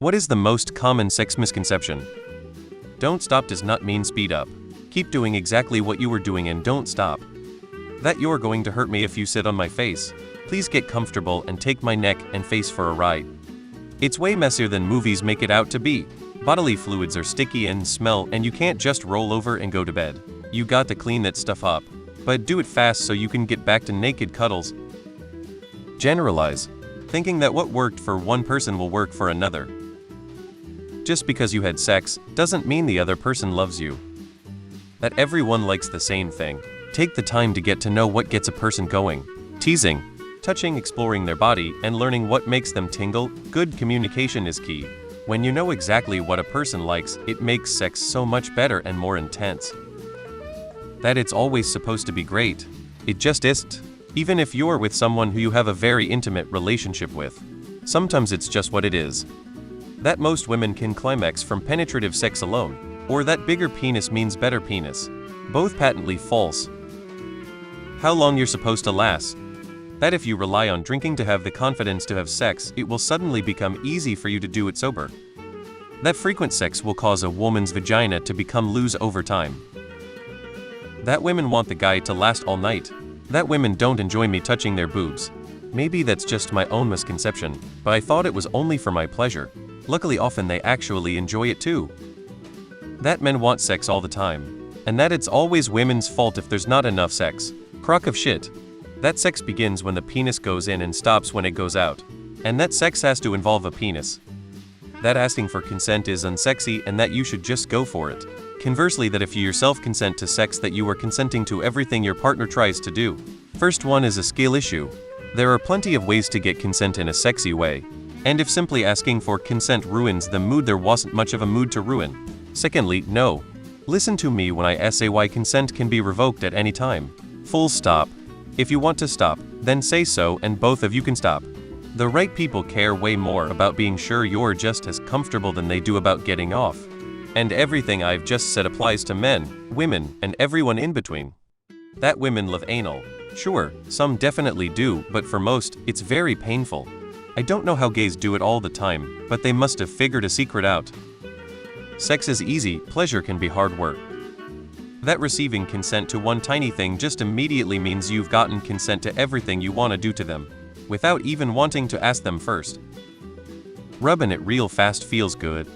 What is the most common sex misconception? Don't stop does not mean speed up. Keep doing exactly what you were doing and don't stop. That you're going to hurt me if you sit on my face. Please get comfortable and take my neck and face for a ride. It's way messier than movies make it out to be. Bodily fluids are sticky and smell, and you can't just roll over and go to bed. You got to clean that stuff up. But do it fast so you can get back to naked cuddles. Generalize. Thinking that what worked for one person will work for another. Just because you had sex doesn't mean the other person loves you. That everyone likes the same thing. Take the time to get to know what gets a person going. Teasing, touching, exploring their body, and learning what makes them tingle. Good communication is key. When you know exactly what a person likes, it makes sex so much better and more intense. That it's always supposed to be great. It just isn't. Even if you're with someone who you have a very intimate relationship with. Sometimes it's just what it is. That most women can climax from penetrative sex alone, or that bigger penis means better penis. Both patently false. How long you're supposed to last. That if you rely on drinking to have the confidence to have sex, it will suddenly become easy for you to do it sober. That frequent sex will cause a woman's vagina to become loose over time. That women want the guy to last all night. That women don't enjoy me touching their boobs. Maybe that's just my own misconception, but I thought it was only for my pleasure. Luckily often they actually enjoy it too. That men want sex all the time. And that it's always women's fault if there's not enough sex. Crock of shit. That sex begins when the penis goes in and stops when it goes out. And that sex has to involve a penis. That asking for consent is unsexy and that you should just go for it. Conversely, that if you yourself consent to sex, that you are consenting to everything your partner tries to do. First one is a skill issue. There are plenty of ways to get consent in a sexy way. And if simply asking for consent ruins the mood, there wasn't much of a mood to ruin. Secondly, no. Listen to me when I say why consent can be revoked at any time. Full stop. If you want to stop, then say so and both of you can stop. The right people care way more about being sure you're just as comfortable than they do about getting off. And everything I've just said applies to men, women, and everyone in between. That women love anal. Sure, some definitely do, but for most, it's very painful. I don't know how gays do it all the time, but they must have figured a secret out. Sex is easy, pleasure can be hard work. That receiving consent to one tiny thing just immediately means you've gotten consent to everything you want to do to them, without even wanting to ask them first. Rubbing it real fast feels good.